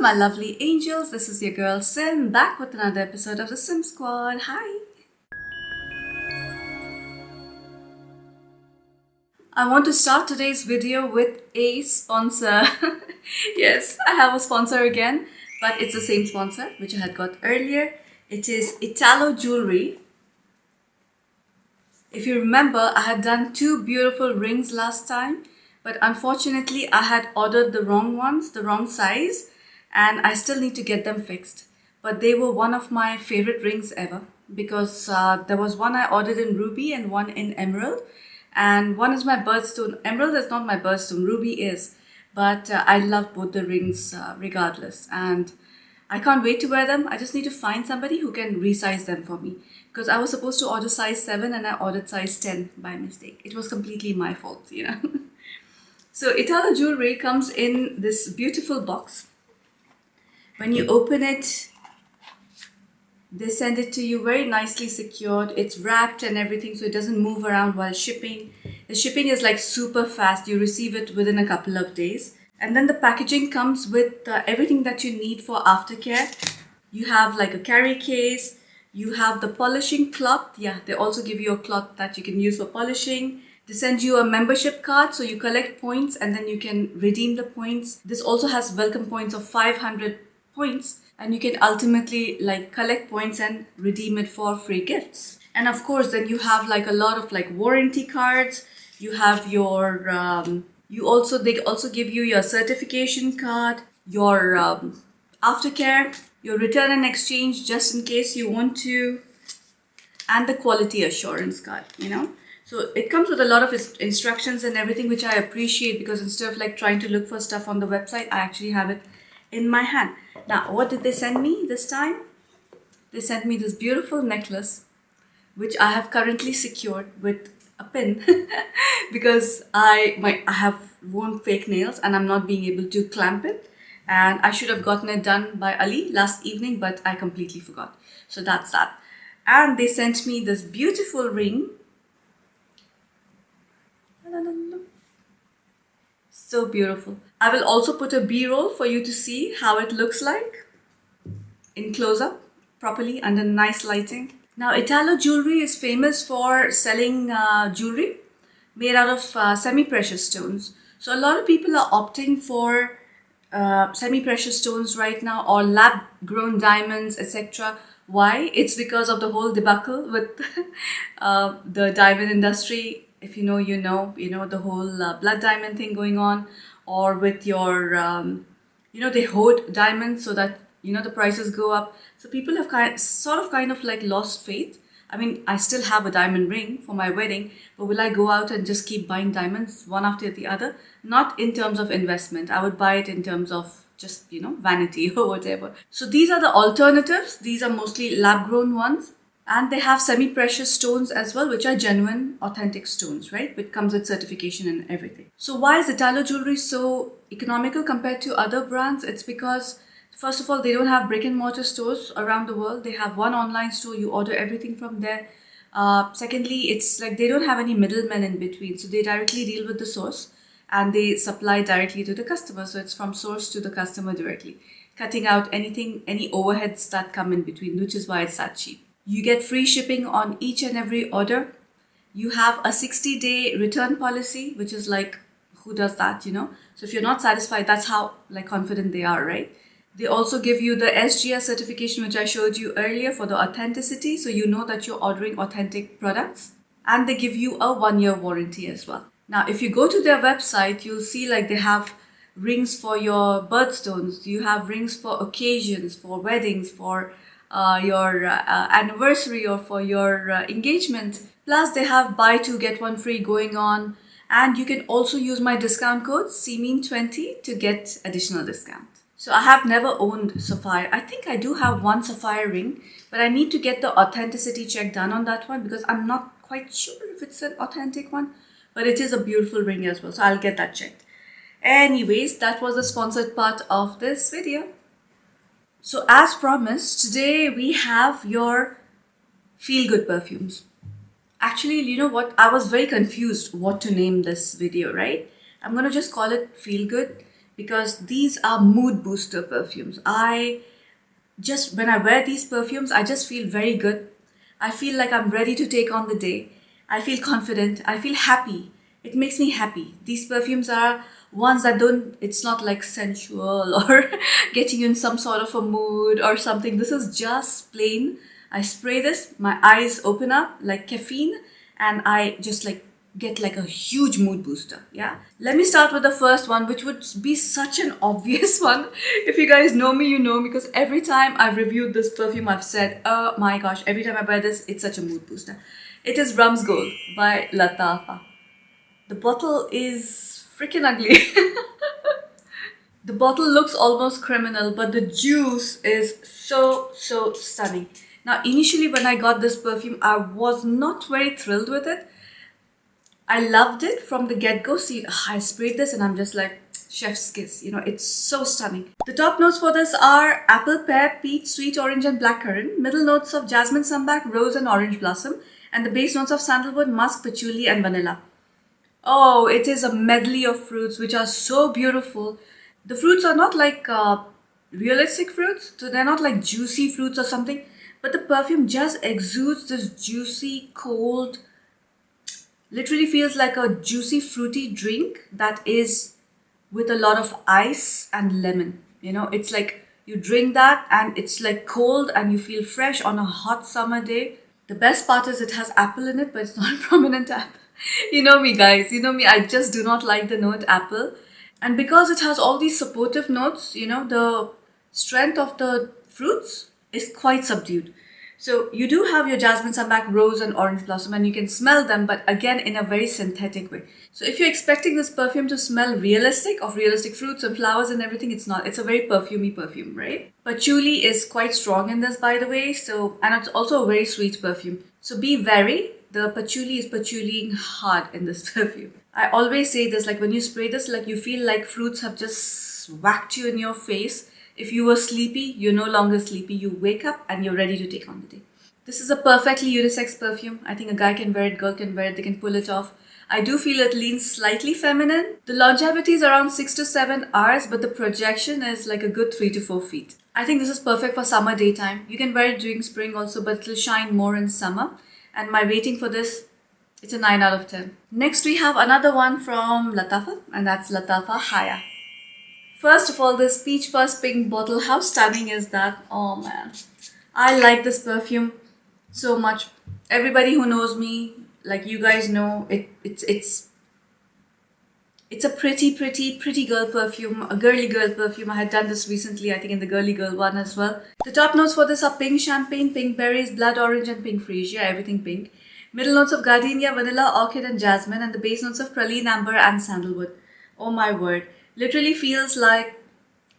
my lovely angels. This is your girl Sim back with another episode of the Sim Squad. Hi. I want to start today's video with a sponsor. Yes, I have a sponsor again, but it's the same sponsor which I had got earlier. It is Italo Jewelry. If you remember, I had done two beautiful rings last time, but unfortunately I had ordered the wrong ones, the wrong size, and I still need to get them fixed. But they were one of my favorite rings ever because there was one I ordered in ruby and one in emerald, and one is my birthstone. Emerald is not my birthstone, ruby is, but I love both the rings regardless, and I can't wait to wear them. I just need to find somebody who can resize them for me because I was supposed to order size 7 and I ordered size 10 by mistake. It was completely my fault, you know. So Italo Jewelry comes in this beautiful box. When you open it, they send it to you very nicely secured. It's wrapped and everything so it doesn't move around while shipping. The shipping is like super fast. You receive it within a couple of days. And then the packaging comes with everything that you need for aftercare. You have like a carry case. You have the polishing cloth. Yeah, they also give you a cloth that you can use for polishing. They send you a membership card so you collect points and then you can redeem the points. This also has welcome points of 500 points and you can ultimately like collect points and redeem it for free gifts. And of course then you have like a lot of like warranty cards. You have your they also give you your certification card, your aftercare, your return and exchange just in case you want to, and the quality assurance card, you know. So it comes with a lot of instructions and everything, which I appreciate because instead of like trying to look for stuff on the website, I actually have it in my hand. Now, what did they send me this time? They sent me this beautiful necklace, which I have currently secured with a pin because I have worn fake nails and I'm not being able to clamp it. And I should have gotten it done by Ali last evening, but I completely forgot. So that's that. And they sent me this beautiful ring. So beautiful. I will also put a B-roll for you to see how it looks like in close-up properly under nice lighting. Now, Italo Jewelry is famous for selling jewelry made out of semi-precious stones. So a lot of people are opting for semi-precious stones right now or lab-grown diamonds, etc. Why? It's because of the whole debacle with the diamond industry. If you know, you know the whole blood diamond thing going on, or with your, they hoard diamonds so that the prices go up. So people have kind of like lost faith. I mean, I still have a diamond ring for my wedding, but will I go out and just keep buying diamonds one after the other? Not in terms of investment. I would buy it in terms of just, vanity or whatever. So these are the alternatives. These are mostly lab grown ones. And they have semi-precious stones as well, which are genuine, authentic stones, right? Which comes with certification and everything. So why is Italo Jewelry so economical compared to other brands? It's because first of all, they don't have brick and mortar stores around the world. They have one online store. You order everything from there. Secondly, it's like they don't have any middlemen in between. So they directly deal with the source and they supply directly to the customer. So it's from source to the customer directly, cutting out any overheads that come in between, which is why it's that cheap. You get free shipping on each and every order. You have a 60-day return policy, which is like, who does that, So if you're not satisfied, that's how like confident they are, right? They also give you the SGS certification, which I showed you earlier for the authenticity. So you know that you're ordering authentic products. And they give you a 1-year warranty as well. Now, if you go to their website, you'll see like they have rings for your birthstones. You have rings for occasions, for weddings, for your anniversary or for your engagement. Plus, they have buy two get one free going on. And you can also use my discount code CMEAN20 to get additional discount. So I have never owned sapphire. I think I do have one sapphire ring, but I need to get the authenticity check done on that one because I'm not quite sure if it's an authentic one, but it is a beautiful ring as well. So I'll get that checked. Anyways, that was the sponsored part of this video. So as promised, today we have your feel-good perfumes. Actually, you know what? I was very confused what to name this video, right? I'm going to just call it Feel Good because these are mood booster perfumes. When I wear these perfumes, I just feel very good. I feel like I'm ready to take on the day. I feel confident. I feel happy. It makes me happy. These perfumes are ones that don't, it's not like sensual or getting you in some sort of a mood or something. This is just plain. I spray this, my eyes open up like caffeine, and I just like get like a huge mood booster. Yeah. Let me start with the first one, which would be such an obvious one. If you guys know me, you know, because every time I've reviewed this perfume, I've said, oh my gosh, every time I buy this, it's such a mood booster. It is Rums Gold by Latafa. The bottle is freaking ugly. The bottle looks almost criminal, but the juice is so stunning. Now, initially when I got this perfume, I was not very thrilled with it. I loved it from the get-go. See, I sprayed this and I'm just like, chef's kiss. You know, it's so stunning. The top notes for this are apple, pear, peach, sweet orange and blackcurrant. Middle notes of jasmine, sambac, rose and orange blossom. And the base notes of sandalwood, musk, patchouli and vanilla. Oh, it is a medley of fruits which are so beautiful. The fruits are not like realistic fruits, so they're not like juicy fruits or something, but the perfume just exudes this juicy, cold, literally feels like a juicy, fruity drink that is with a lot of ice and lemon. You know, it's like you drink that and it's like cold and you feel fresh on a hot summer day. The best part is it has apple in it, but it's not a prominent apple. You know me, guys. You know me. I just do not like the note apple. And because it has all these supportive notes, you know, the strength of the fruits is quite subdued. So you do have your jasmine, sambac, rose and orange blossom and you can smell them, but again in a very synthetic way. So if you're expecting this perfume to smell realistic, of realistic fruits and flowers and everything, it's not. It's a very perfumey perfume, right? Patchouli is quite strong in this, by the way. So, and it's also a very sweet perfume. So be wary. The patchouli is patchouliing hard in this perfume. I always say this, like when you spray this, like you feel like fruits have just whacked you in your face. If you were sleepy, you're no longer sleepy. You wake up and you're ready to take on the day. This is a perfectly unisex perfume. I think a guy can wear it, girl can wear it, they can pull it off. I do feel it leans slightly feminine. The longevity is around 6 to 7 hours, but the projection is like a good 3 to 4 feet. I think this is perfect for summer daytime. You can wear it during spring also, but it'll shine more in summer. And my rating for this, it's a 9 out of 10. Next we have another one from Latafa, and that's Latafa Haya. First of all, this peach fuzz pink bottle, how stunning is that? Oh man, I like this perfume so much. Everybody who knows me, like you guys know, it's a pretty girl perfume, a girly girl perfume. I had done this recently, I think in the girly girl one as well. The top notes for this are pink champagne, pink berries, blood orange and pink freesia, everything pink. Middle notes of gardenia, vanilla, orchid and jasmine, and the base notes of praline, amber and sandalwood. Oh my word. Literally feels like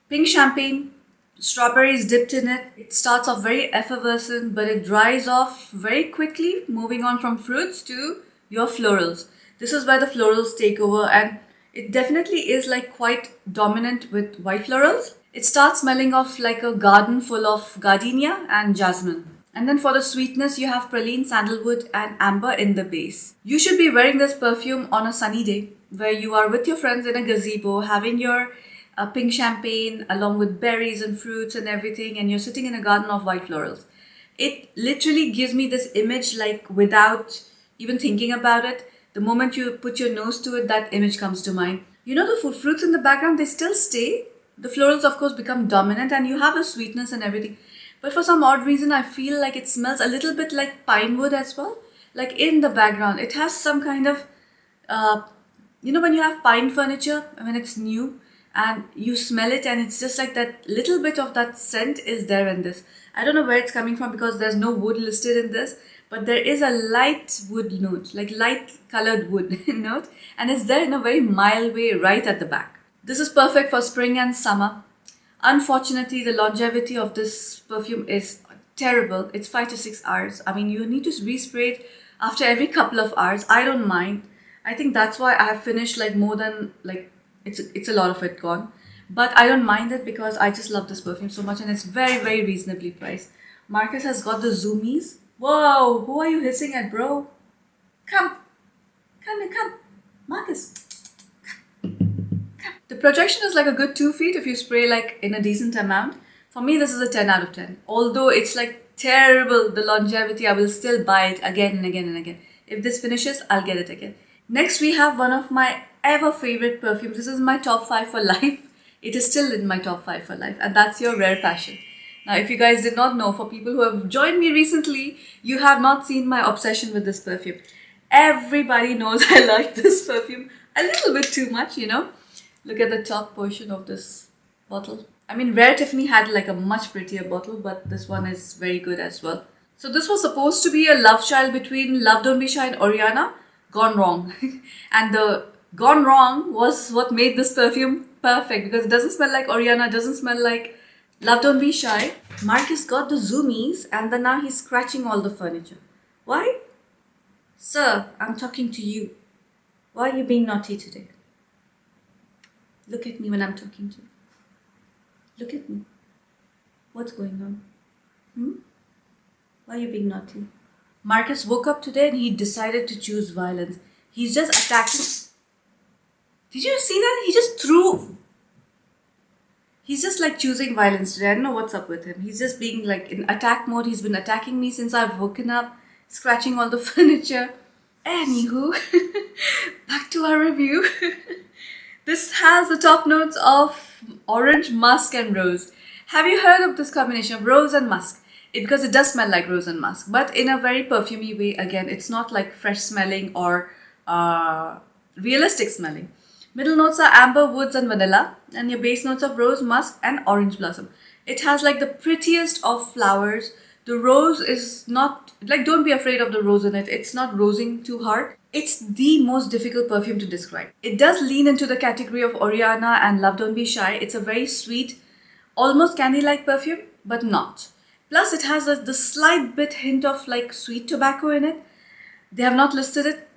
pink champagne, strawberries dipped in it. It starts off very effervescent, but it dries off very quickly, moving on from fruits to your florals. This is where the florals take over, and it definitely is like quite dominant with white florals. It starts smelling of like a garden full of gardenia and jasmine. And then for the sweetness, you have praline, sandalwood and amber in the base. You should be wearing this perfume on a sunny day where you are with your friends in a gazebo having your pink champagne along with berries and fruits and everything, and you're sitting in a garden of white florals. It literally gives me this image, like without even thinking about it. The moment you put your nose to it, that image comes to mind. You know, the fruits in the background, they still stay. The florals of course become dominant and you have the sweetness and everything. But for some odd reason, I feel like it smells a little bit like pine wood as well. Like in the background, it has some kind of, you know, when you have pine furniture, when it's new and you smell it and it's just like that little bit of that scent is there in this. I don't know where it's coming from because there's no wood listed in this, but there is a light wood note, like light colored wood note, and it's there in a very mild way right at the back. This is perfect for spring and summer. Unfortunately, the longevity of this perfume is terrible. It's 5 to 6 hours. I mean, you need to respray it after every couple of hours. I don't mind. I think that's why I have finished like more than like it's a lot of it gone. But I don't mind it because I just love this perfume so much and it's very reasonably priced. Marcus has got the zoomies. Whoa, who are you hissing at, bro? Come. Come here, come. Marcus. Come. The projection is like a good 2 feet if you spray like in a decent amount. For me, this is a 10 out of 10. Although it's like terrible, the longevity, I will still buy it again and again and again. If this finishes, I'll get it again. Next, we have one of my ever favorite perfumes. This is my top 5 for life. It is still in my top 5 for life, and that's your Rare Passion. Now, if you guys did not know, for people who have joined me recently, you have not seen my obsession with this perfume. Everybody knows I like this perfume a little bit too much, you know. Look at the top portion of this bottle. I mean, Rare Tiffany had like a much prettier bottle, but this one is very good as well. So this was supposed to be a love child between Love Don't Be Shy and Oriana. Gone wrong. And the gone wrong was what made this perfume perfect, because it doesn't smell like Oriana, doesn't smell like Love Don't Be Shy. Marcus got the zoomies and then now he's scratching all the furniture. Why? Sir, I'm talking to you. Why are you being naughty today? Look at me when I'm talking to you. Look at me. What's going on? Why are you being naughty? Marcus woke up today and he decided to choose violence. He's just attacking. Did you see that? He just threw. He's just like choosing violence today. I don't know what's up with him. He's just being like in attack mode. He's been attacking me since I've woken up, scratching all the furniture. Anywho, back to our review. This has the top notes of orange, musk and rose. Have you heard of this combination of rose and musk? Because it does smell like rose and musk, but in a very perfumey way. Again, it's not like fresh smelling or realistic smelling. Middle notes are amber, woods and vanilla, and your base notes of rose, musk and orange blossom. It has like the prettiest of flowers. The rose is not, like, don't be afraid of the rose in it. It's not rosing too hard. It's the most difficult perfume to describe. It does lean into the category of Oriana and Love Don't Be Shy. It's a very sweet, almost candy-like perfume, but not. Plus, it has the slight bit hint of like sweet tobacco in it. They have not listed it.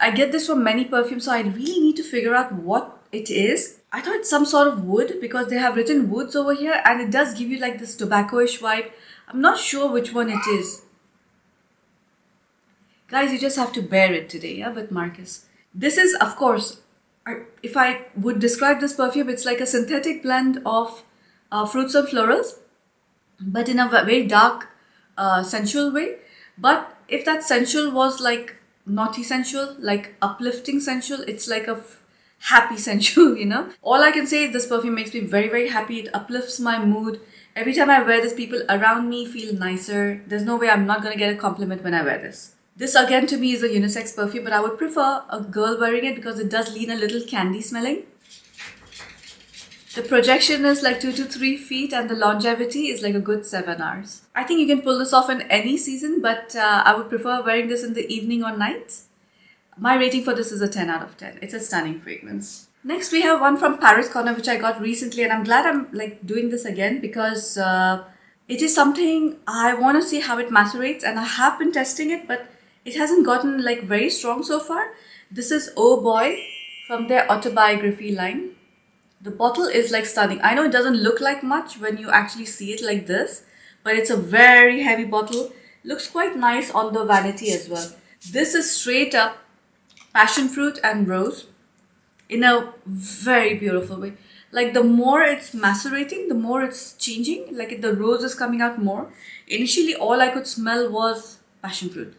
I get this from many perfumes, so I really need to figure out what it is. I thought it's some sort of wood because they have written woods over here and it does give you like this tobacco-ish vibe. I'm not sure which one it is. Guys, you just have to bear it today, yeah, with Marcus. This is, of course, if I would describe this perfume, it's like a synthetic blend of fruits and florals, but in a very dark, sensual way. But if that sensual was like naughty sensual, like uplifting sensual, it's like a happy sensual, you know. All I can say is this perfume makes me very, very happy. It uplifts my mood. Every time I wear this, people around me feel nicer. There's no way I'm not going to get a compliment when I wear this. This again to me is a unisex perfume, but I would prefer a girl wearing it because it does lean a little candy smelling. The projection is like 2 to 3 feet and the longevity is like a good 7 hours. I think you can pull this off in any season, but I would prefer wearing this in the evening or night. My rating for this is a 10 out of 10. It's a stunning fragrance. Next, we have one from Paris Corner, which I got recently, and I'm glad I'm like doing this again because it is something I want to see how it macerates, and I have been testing it, but it hasn't gotten like very strong so far. This is Oh Boy from their autobiography line. The bottle is like stunning. I know it doesn't look like much when you actually see it like this, but it's a very heavy bottle. Looks quite nice on the vanity as well. This is straight up passion fruit and rose in a very beautiful way. Like the more it's macerating, the more it's changing. Like the rose is coming out more. Initially, all I could smell was passion fruit.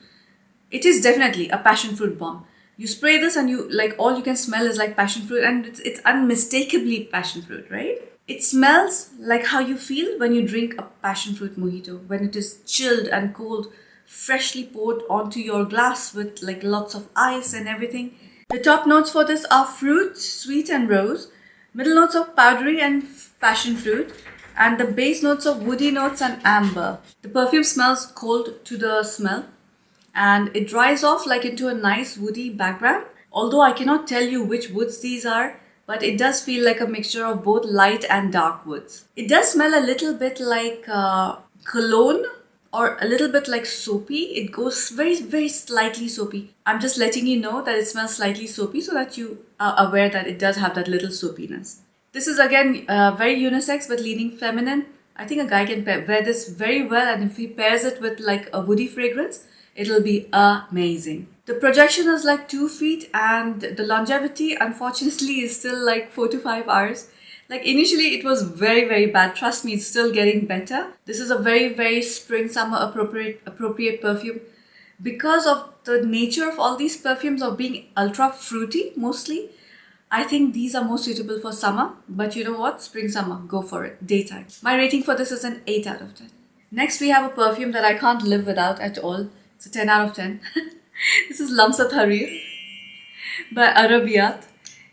It is definitely a passion fruit bomb. You spray this and you like all you can smell is like passion fruit, and it's unmistakably passion fruit, right? It smells like how you feel when you drink a passion fruit mojito, when it is chilled and cold, freshly poured onto your glass with like lots of ice and everything. The top notes for this are fruit, sweet and rose, middle notes of powdery and passion fruit, and the base notes of woody notes and amber. The perfume smells cold to the smell, and it dries off like into a nice woody background. Although I cannot tell you which woods these are, but it does feel like a mixture of both light and dark woods. It does smell a little bit like cologne or a little bit like soapy. It goes very, very slightly soapy. I'm just letting you know that it smells slightly soapy so that you are aware that it does have that little soapiness. This is again very unisex but leaning feminine. I think a guy can wear this very well, and if he pairs it with like a woody fragrance, it'll be amazing. The projection is like 2 feet, and the longevity, unfortunately, is still like 4 to 5 hours. Like initially, it was very, very bad. Trust me, it's still getting better. This is a very, very spring summer appropriate perfume because of the nature of all these perfumes of being ultra fruity mostly. I think these are more suitable for summer, but you know what? Spring, summer, go for it. Daytime. My rating for this is an 8 out of 10. Next, we have a perfume that I can't live without at all. It's a 10 out of 10. This is Lamsat Harir by Arabiyat.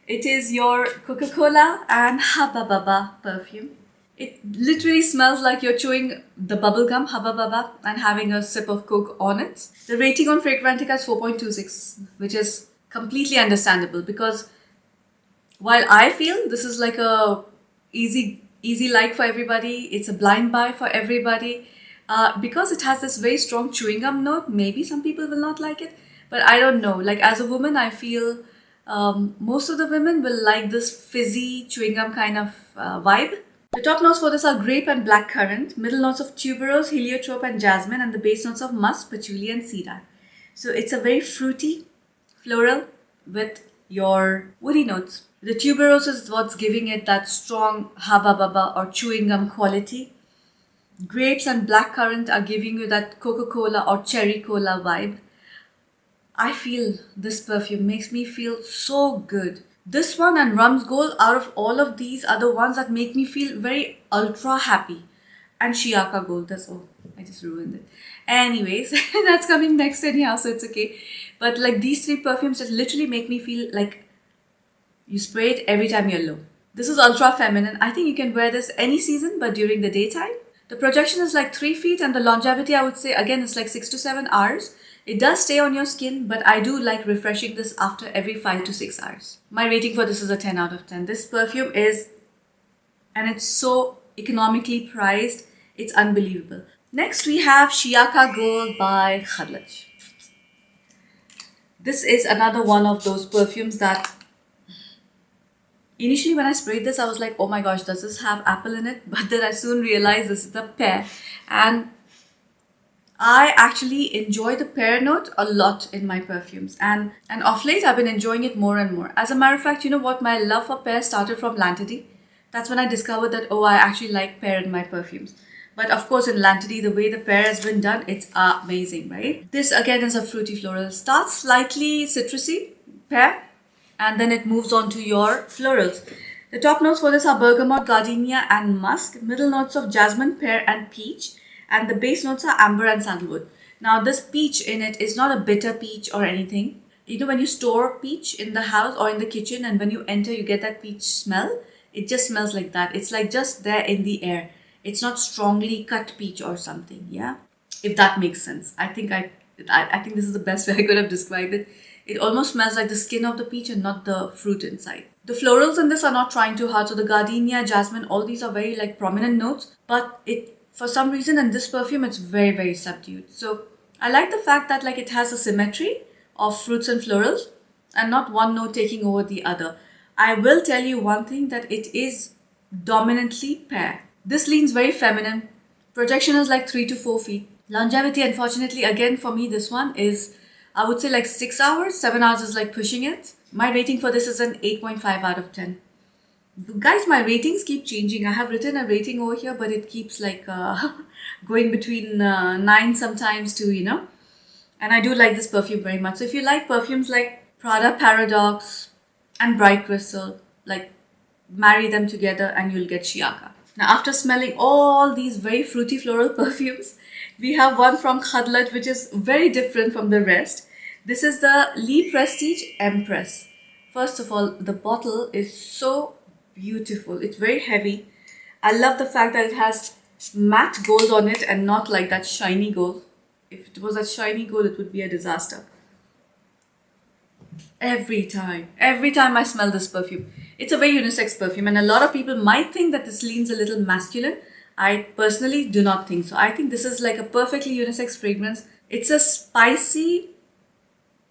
It is your Coca-Cola and Habba Baba perfume. It literally smells like you're chewing the bubble gum Habba Baba and having a sip of Coke on it. The rating on Fragrantica is 4.26, which is completely understandable because while I feel this is like a easy like for everybody, it's a blind buy for everybody. Because it has this very strong chewing gum note, maybe some people will not like it, but I don't know. Like as a woman, I feel most of the women will like this fizzy chewing gum kind of vibe. The top notes for this are grape and blackcurrant, middle notes of tuberose, heliotrope, and jasmine, and the base notes of musk, patchouli, and cedar. So it's a very fruity, floral with your woody notes. The tuberose is what's giving it that strong haba baba or chewing gum quality. Grapes and blackcurrant are giving you that Coca-Cola or cherry cola vibe. I feel this perfume makes me feel so good. This one and Rum's Gold, out of all of these, are the ones that make me feel very ultra happy. And Shiaka Gold, I just ruined it. Anyways, that's coming next anyhow, so it's okay. But like these three perfumes that literally make me feel like you spray it every time you're low. This is ultra feminine. I think you can wear this any season, but during the daytime. The projection is like 3 feet, and the longevity, I would say, again, is like 6 to 7 hours. It does stay on your skin, but I do like refreshing this after every 5 to 6 hours. My rating for this is a 10 out of 10. This perfume is, and it's so economically priced, it's unbelievable. Next, we have Shiaka Gold by Khadlaj. This is another one of those perfumes that initially when I sprayed this, I was like, oh my gosh, does this have apple in it? But then I soon realized this is the pear. And I actually enjoy the pear note a lot in my perfumes. And of late, I've been enjoying it more and more. As a matter of fact, you know what? My love for pear started from Lantady. That's when I discovered that, oh, I actually like pear in my perfumes. But of course, in Lantady, the way the pear has been done, it's amazing, right? This again is a fruity floral. Starts slightly citrusy, pear, and then it moves on to your florals. The top notes for this are bergamot, gardenia, and musk. Middle notes of jasmine, pear, and peach. And the base notes are amber and sandalwood. Now, this peach in it is not a bitter peach or anything. You know, when you store peach in the house or in the kitchen, and when you enter, you get that peach smell. It just smells like that. It's like just there in the air. It's not strongly cut peach or something, yeah? If that makes sense. I think this is the best way I could have described it. It almost smells like the skin of the peach and not the fruit inside. The florals in this are not trying too hard. So the gardenia, jasmine, all these are very like prominent notes. But for some reason in this perfume, it's very, very subdued. So I like the fact that like it has a symmetry of fruits and florals and not one note taking over the other. I will tell you one thing, that it is dominantly pear. This leans very feminine. Projection is like 3 to 4 feet. Longevity, unfortunately, again for me, this one is, I would say like 6 hours. 7 hours is like pushing it. My rating for this is an 8.5 out of 10. Guys, my ratings keep changing. I have written a rating over here, but it keeps like going between 9 sometimes to, And I do like this perfume very much. So if you like perfumes like Prada Paradox and Bright Crystal, like marry them together and you'll get Shiaka. Now, after smelling all these very fruity floral perfumes, we have one from Khadlaj, which is very different from the rest. This is the Lee Prestige Empress. First of all, the bottle is so beautiful. It's very heavy. I love the fact that it has matte gold on it and not like that shiny gold. If it was that shiny gold, it would be a disaster. Every time I smell this perfume, it's a very unisex perfume, and a lot of people might think that this leans a little masculine. I personally do not think so. I think this is like a perfectly unisex fragrance. It's a spicy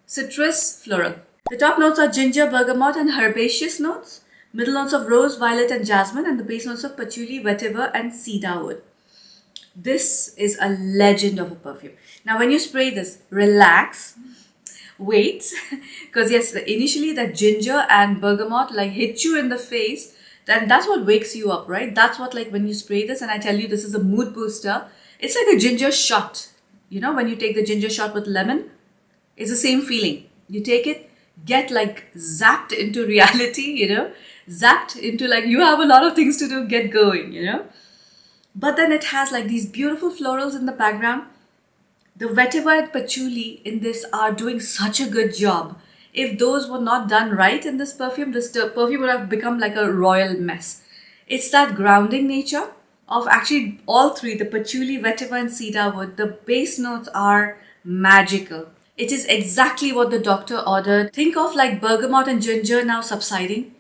citrus floral. The top notes are ginger, bergamot, and herbaceous notes. Middle notes of rose, violet, and jasmine, and the base notes of patchouli, vetiver, and cedarwood. This is a legend of a perfume. Now, when you spray this, relax. wait. Because yes, initially that ginger and bergamot like hit you in the face, then that's what wakes you up, right? That's what, like, when you spray this and I tell you this is a mood booster, it's like a ginger shot. You know, when you take the ginger shot with lemon, it's the same feeling. You take it, get like zapped into reality, zapped into like you have a lot of things to do, get going. But then it has like these beautiful florals in the background. The vetiver and patchouli in this are doing such a good job. If those were not done right in this perfume, this perfume would have become like a royal mess. It's that grounding nature of actually all three, the patchouli, vetiver, and cedarwood. The base notes are magical. It is exactly what the doctor ordered. Think of like bergamot and ginger now subsiding.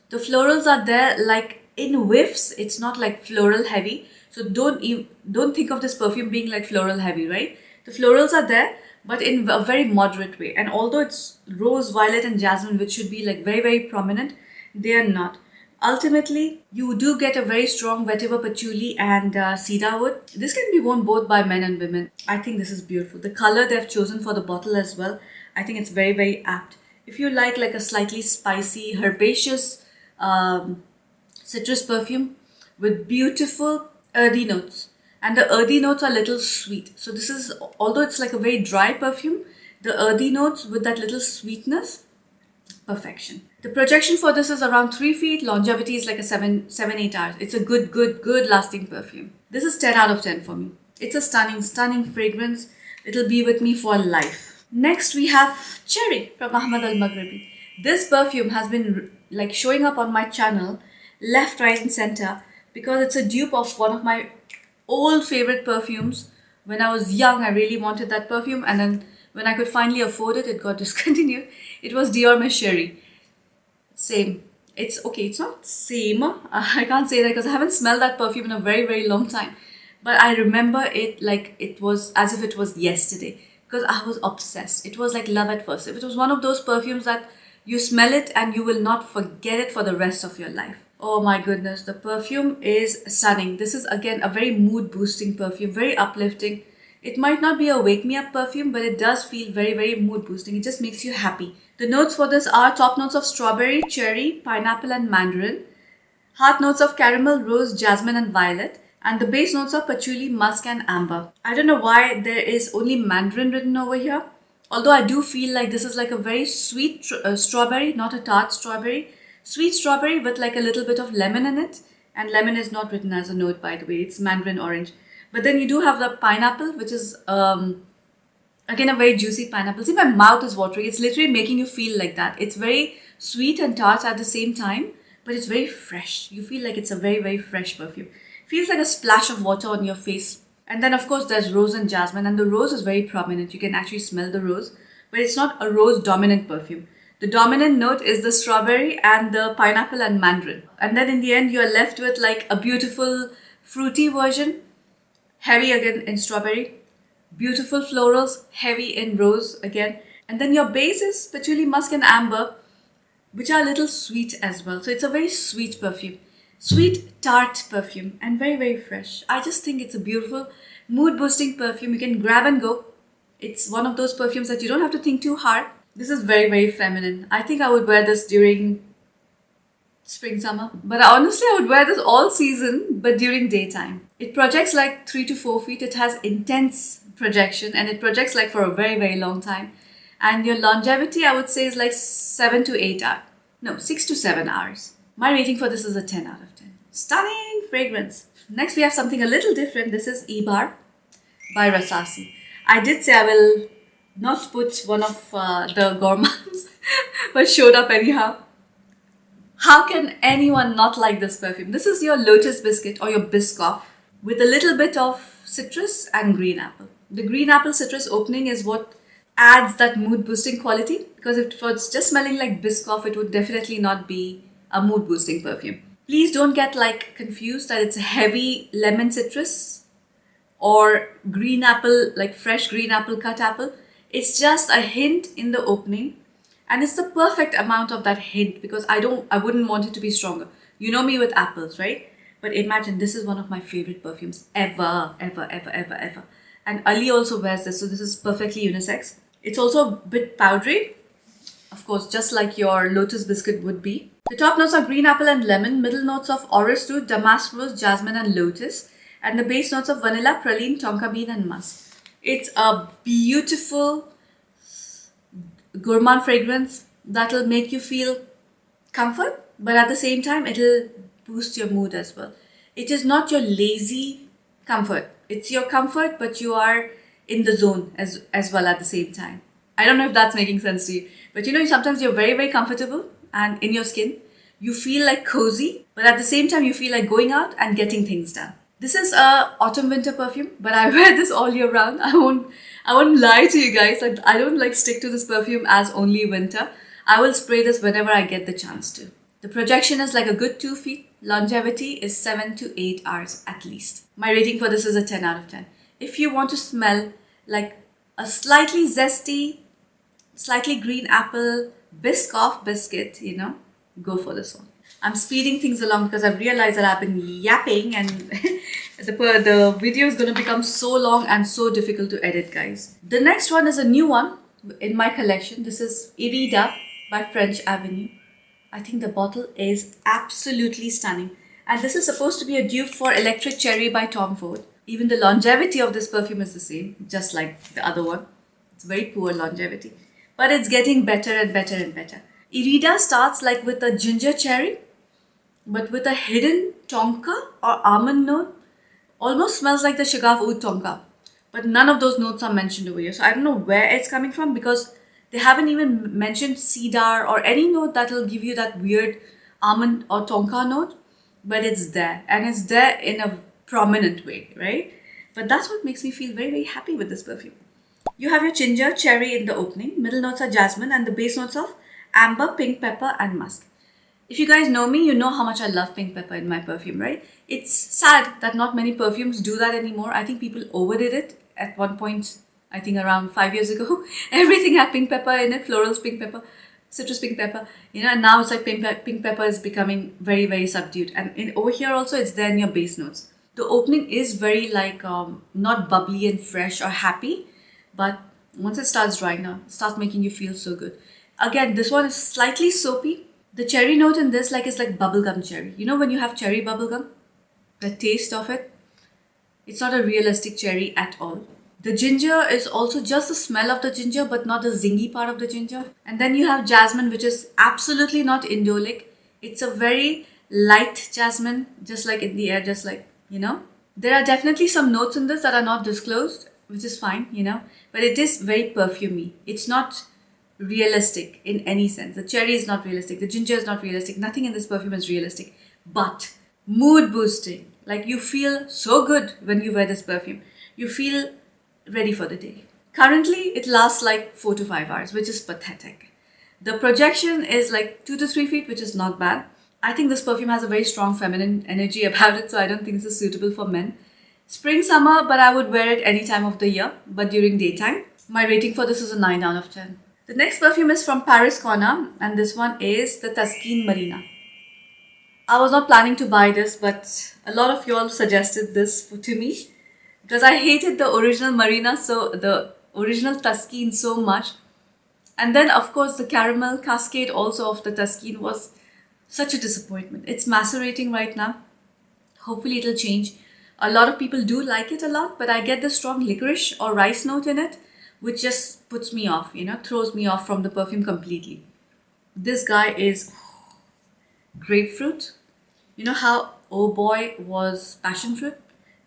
The florals are there like in whiffs. It's not like floral heavy. So don't think of this perfume being like floral heavy, right? The florals are there, but in a very moderate way. And although it's rose, violet, and jasmine, which should be like very, very prominent, they are not. Ultimately, you do get a very strong vetiver, patchouli, and cedarwood. This can be worn both by men and women. I think this is beautiful. The color they've chosen for the bottle as well, I think it's very, very apt. If you like a slightly spicy, herbaceous citrus perfume with beautiful earthy notes, and the earthy notes are a little sweet. So this is, although it's like a very dry perfume, the earthy notes with that little sweetness, perfection. The projection for this is around 3 feet. Longevity is like a 8 hours. It's a good lasting perfume. This is 10 out of 10 for me. It's a stunning fragrance. It'll be with me for life. Next we have Cherry from Ahmad Al Maghribi. This perfume has been like showing up on my channel left, right, and center because it's a dupe of one of my old favorite perfumes. When I was young, I really wanted that perfume, and then when I could finally afford it, it got discontinued. It was Dior Mais Chérie. Same. It's okay, it's not same. I can't say that because I haven't smelled that perfume in a very, very long time. But I remember it like it was as if it was yesterday because I was obsessed. It was like love at first. It was one of those perfumes that you smell it and you will not forget it for the rest of your life. Oh my goodness, the perfume is stunning. This is again a very mood boosting perfume, very uplifting. It might not be a wake me up perfume, but it does feel very, very mood boosting. It just makes you happy. The notes for this are top notes of strawberry, cherry, pineapple, and mandarin, heart notes of caramel, rose, jasmine, and violet, and the base notes of patchouli, musk, and amber. I don't know why there is only mandarin written over here, although I do feel like this is like a very sweet strawberry, not a tart strawberry. Sweet strawberry with like a little bit of lemon in it, and lemon is not written as a note, by the way. It's mandarin orange. But then you do have the pineapple, which is again a very juicy pineapple. See, my mouth is watering. It's literally making you feel like that. It's very sweet and tart at the same time, but it's very fresh. You feel like it's a very, very fresh perfume. Feels like a splash of water on your face. And then of course there's rose and jasmine, and the rose is very prominent. You can actually smell the rose, but it's not a rose dominant perfume. The dominant note is the strawberry and the pineapple and mandarin. And then in the end you're left with like a beautiful fruity version, heavy again in strawberry, beautiful florals, heavy in rose again. And then your base is patchouli, musk, and amber, which are a little sweet as well. So it's a very sweet perfume. Sweet, tart perfume, and very, very fresh. I just think it's a beautiful mood boosting perfume. You can grab and go. It's one of those perfumes that you don't have to think too hard. This is very, very feminine. I think I would wear this during spring, summer. But honestly, I would wear this all season, but during daytime. It projects like 3 to 4 feet. It has intense projection, and it projects like for a very, very long time. And your longevity, I would say, is like 7 to 8 hours. No, 6 to 7 hours. My rating for this is a 10 out of 10. Stunning fragrance. Next, we have something a little different. This is Ibar by Rasasi. I did say I will not put one of the gourmands, but showed up anyhow. How can anyone not like this perfume? This is your Lotus Biscuit or your Biscoff with a little bit of citrus and green apple. The green apple citrus opening is what adds that mood boosting quality, because if it was just smelling like Biscoff, it would definitely not be a mood boosting perfume. Please don't get like confused that it's a heavy lemon citrus or green apple, like fresh green apple, cut apple. It's just a hint in the opening, and it's the perfect amount of that hint because I wouldn't want it to be stronger. You know me with apples, right? But imagine, this is one of my favorite perfumes ever. And Ali also wears this, so this is perfectly unisex. It's also a bit powdery, of course, just like your Lotus biscuit would be. The top notes are green apple and lemon, middle notes of orris root, damask rose, jasmine, and lotus, and the base notes of vanilla, praline, tonka bean, and musk. It's a beautiful gourmand fragrance that'll make you feel comfort, but at the same time, it'll boost your mood as well. It is not your lazy comfort. It's your comfort, but you are in the zone as well at the same time. I don't know if that's making sense to you, but sometimes you're very, very comfortable and in your skin, you feel like cozy, but at the same time, you feel like going out and getting things done. This is a autumn winter perfume, but I wear this all year round. I won't lie to you guys. I don't like stick to this perfume as only winter. I will spray this whenever I get the chance to. The projection is like a good 2 feet. Longevity is 7 to 8 hours at least. My rating for this is a 10 out of 10. If you want to smell like a slightly zesty, slightly green apple Biscoff biscuit, go for this one. I'm speeding things along because I've realized that I've been yapping and the video is going to become so long and so difficult to edit, guys. The next one is a new one in my collection. This is Irida by French Avenue. I think the bottle is absolutely stunning. And this is supposed to be a dupe for Electric Cherry by Tom Ford. Even the longevity of this perfume is the same, just like the other one. It's very poor longevity. But it's getting better and better and better. Irida starts like with a ginger cherry, but with a hidden tonka or almond note. Almost smells like the Shagaf Oud tonka. But none of those notes are mentioned over here. So I don't know where it's coming from because they haven't even mentioned cedar or any note that will give you that weird almond or tonka note. But it's there. And it's there in a prominent way, right? But that's what makes me feel very, very happy with this perfume. You have your ginger, cherry in the opening. Middle notes are jasmine and the base notes of amber, pink pepper and musk. If you guys know me, you know how much I love pink pepper in my perfume, right? It's sad that not many perfumes do that anymore. I think people overdid it at one point, I think around 5 years ago. Everything had pink pepper in it, florals pink pepper, citrus pink pepper, and now it's like pink pepper is becoming very, very subdued. And over here also, it's there in your base notes. The opening is very like not bubbly and fresh or happy, but once it starts drying out, it starts making you feel so good. Again, this one is slightly soapy. The cherry note in this is like bubblegum cherry. You know when you have cherry bubblegum? The taste of it, it's not a realistic cherry at all. The ginger is also just the smell of the ginger, but not the zingy part of the ginger. And then you have jasmine, which is absolutely not indolic. It's a very light jasmine, just like in the air, just like, There are definitely some notes in this that are not disclosed, which is fine, But it is very perfumey. It's not realistic in any sense. The cherry is not realistic. The ginger is not realistic. Nothing in this perfume is realistic. But mood boosting. Like you feel so good when you wear this perfume. You feel ready for the day. Currently, it lasts like 4 to 5 hours, which is pathetic. The projection is like 2 to 3 feet, which is not bad. I think this perfume has a very strong feminine energy about it, so I don't think this is suitable for men. Spring, summer, but I would wear it any time of the year, but during daytime. My rating for this is a 9 out of 10. The next perfume is from Paris Corner, and this one is the Taskeen Marina. I was not planning to buy this, but a lot of y'all suggested this to me because I hated the original Marina, so the original Taskeen so much. And then, of course, the caramel cascade also of the Taskeen was such a disappointment. It's macerating right now. Hopefully, it'll change. A lot of people do like it a lot, but I get the strong licorice or rice note in it, which just puts me off, throws me off from the perfume completely. This guy is grapefruit. You know how Oh Boy was passion fruit?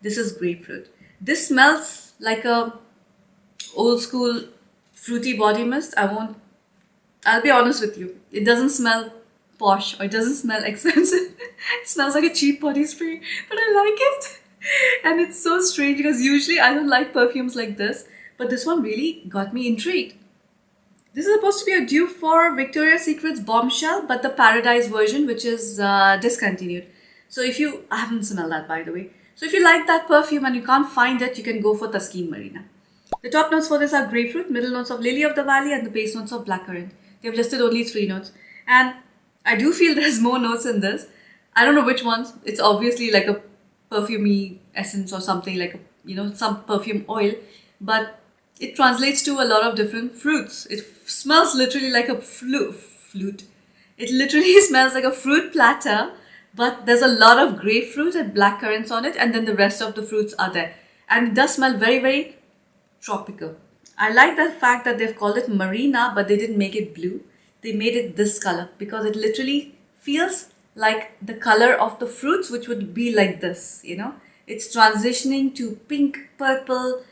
This is grapefruit. This smells like a old school fruity body mist. I'll be honest with you. It doesn't smell posh or it doesn't smell expensive. It smells like a cheap body spray, but I like it. And it's so strange because usually I don't like perfumes like this. But this one really got me intrigued. This is supposed to be a dupe for Victoria's Secret's Bombshell, but the Paradise version, which is discontinued. So I haven't smelled that by the way. So if you like that perfume and you can't find it, you can go for Taskeen Marina. The top notes for this are grapefruit, middle notes of lily of the valley, and the base notes of blackcurrant. They've listed only 3 notes. And I do feel there's more notes in this. I don't know which ones. It's obviously like a perfumey essence or something like some perfume oil. But It translates to a lot of different fruits. It smells literally like a flute. It literally smells like a fruit platter, but there's a lot of grapefruit and black currants on it, and then the rest of the fruits are there. And it does smell very, very tropical. I like the fact that they've called it Marina, but they didn't make it blue. They made it this color because it literally feels like the color of the fruits, which would be like this, you know. It's transitioning to pink, purple,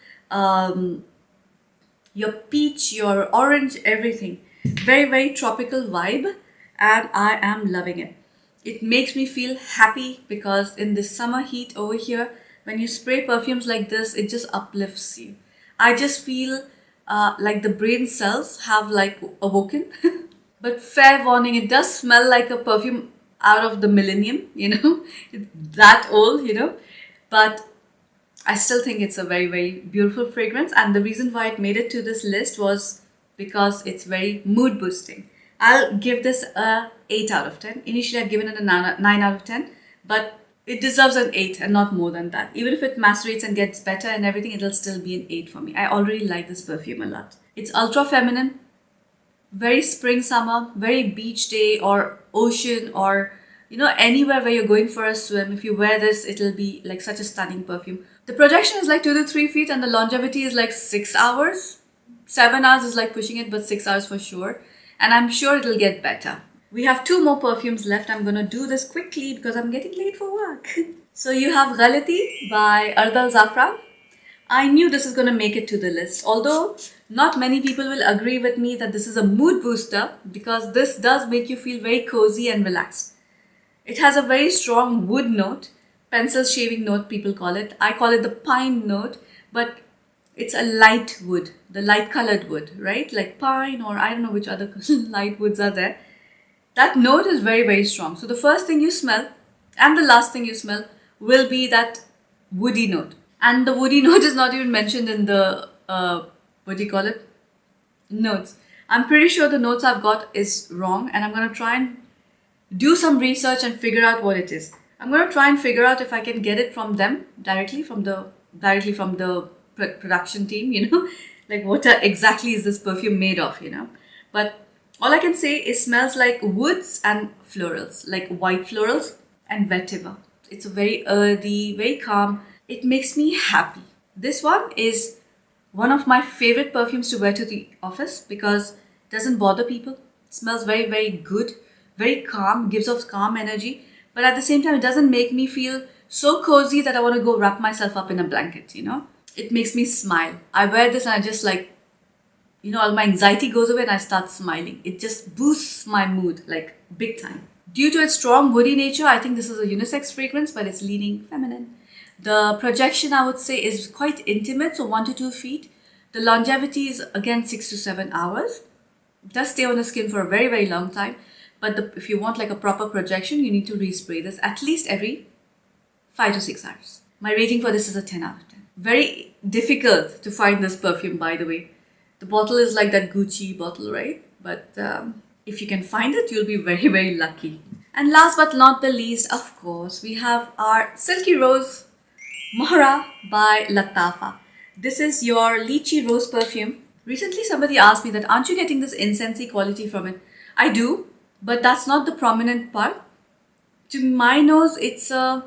your peach, your orange, everything. Very, very tropical vibe, and I am loving it. It makes me feel happy because in this summer heat over here, when you spray perfumes like this, it just uplifts you. I just feel like the brain cells have like awoken. But fair warning, it does smell like a perfume out of the millennium, you know, it's that old, you know. But I still think it's a very, very beautiful fragrance. And the reason why it made it to this list was because it's very mood boosting. I'll give this a 8 out of 10. Initially, I'd given it a 9 out of 10, but it deserves an 8 and not more than that. Even if it macerates and gets better and everything, it'll still be an 8 for me. I already like this perfume a lot. It's ultra feminine, very spring, summer, very beach day or ocean or you know anywhere where you're going for a swim. If you wear this, it'll be like such a stunning perfume. The projection is like 2 to 3 feet and the longevity is like 6 hours. 7 hours is like pushing it, but 6 hours for sure. And I'm sure it'll get better. We have 2 more perfumes left. I'm gonna do this quickly because I'm getting late for work. So you have Ghalati by Ardal Zafran. I knew this is going to make it to the list, although not many people will agree with me that this is a mood booster because this does make you feel very cozy and relaxed. It has a very strong wood note, pencil shaving note people call it. I call it the pine note, but it's a light wood, the light colored wood, right? Like pine or I don't know which other light woods are there. That note is very, very strong. So the first thing you smell and the last thing you smell will be that woody note. And the woody note is not even mentioned in the, what do you call it? Notes. I'm pretty sure the notes I've got is wrong and I'm going to try and do some research and figure out what it is. I'm going to try and figure out if I can get it from them directly from the production team, you know, like what exactly is this perfume made of, you know. But all I can say is smells like woods and florals, like white florals and vetiver. It's a very earthy, very calm. It makes me happy. This one is one of my favorite perfumes to wear to the office because it doesn't bother people. It smells very, very good, very calm, gives off calm energy. But at the same time, it doesn't make me feel so cozy that I want to go wrap myself up in a blanket, you know. It makes me smile. I wear this and I just like, you know, all my anxiety goes away and I start smiling. It just boosts my mood like big time. Due to its strong woody nature, I think this is a unisex fragrance, but it's leaning feminine. The projection, I would say, is quite intimate, so 1 to 2 feet. The longevity is again 6 to 7 hours. It does stay on the skin for a very, very long time. But if you want like a proper projection, you need to respray this at least every 5 to 6 hours. My rating for this is a 10 out of 10. Very difficult to find this perfume, by the way. The bottle is like that Gucci bottle, right? But if you can find it, you'll be very, very lucky. And last but not the least, of course, we have our Silky Rose Mohra by Latafa. This is your lychee rose perfume. Recently somebody asked me that, aren't you getting this incensey quality from it? I do, but that's not the prominent part. To my nose, it's a...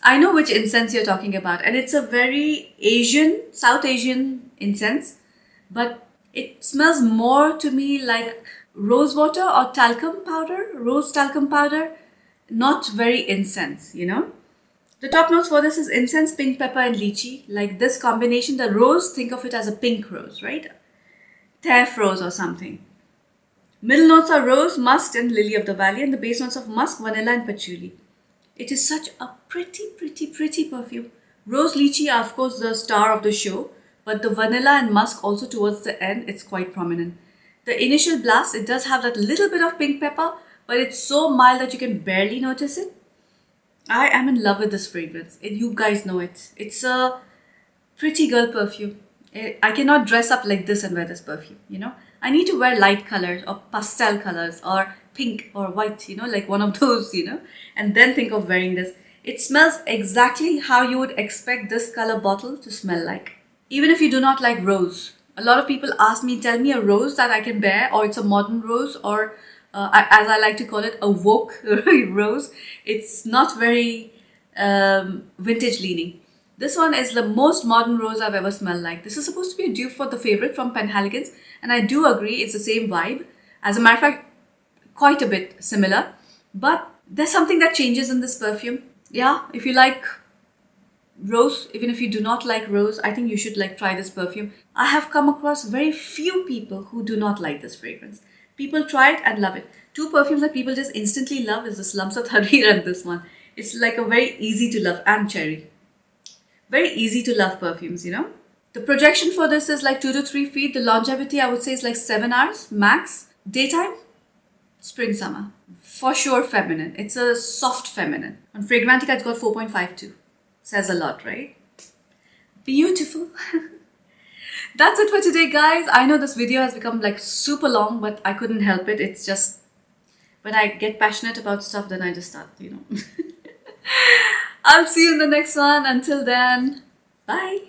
I know which incense you're talking about, and it's a very Asian, South Asian incense, but it smells more to me like rose water or talcum powder, rose talcum powder, not very incense, you know. The top notes for this is incense, pink pepper and lychee. Like this combination, the rose, think of it as a pink rose, right? Teff rose or something. Middle notes are rose, musk and lily of the valley, and the base notes of musk, vanilla and patchouli. It is such a pretty, pretty, pretty perfume. Rose, lychee are of course the star of the show, but the vanilla and musk also towards the end, it's quite prominent. The initial blast, it does have that little bit of pink pepper, but it's so mild that you can barely notice it. I am in love with this fragrance. You guys know it. It's a pretty girl perfume. I cannot dress up like this and wear this perfume, you know. I need to wear light colors or pastel colors or pink or white, you know, like one of those, you know, and then think of wearing this. It smells exactly how you would expect this color bottle to smell like. Even if you do not like rose. A lot of people ask me, tell me a rose that I can bear, or it's a modern rose, or as I like to call it, a woke rose. It's not very vintage leaning. This one is the most modern rose I've ever smelled like. This is supposed to be a dupe for the favorite from Penhaligon's, and I do agree it's the same vibe. As a matter of fact, quite a bit similar, but there's something that changes in this perfume. Yeah, if you like rose, even if you do not like rose, I think you should like try this perfume. I have come across very few people who do not like this fragrance. People try it and love it. Two perfumes that people just instantly love is this Lamsat Harir and this one. It's like a very easy to love, and cherry. Very easy to love perfumes, you know. The projection for this is like 2 to 3 feet. The longevity I would say is like 7 hours max. Daytime, spring, summer. For sure feminine. It's a soft feminine. On Fragrantica it's got 4.52. Says a lot, right? Beautiful. That's it for today, guys. I know this video has become like super long, but I couldn't help it. It's just when I get passionate about stuff, then I just start, you know. I'll see you in the next one. Until then, bye.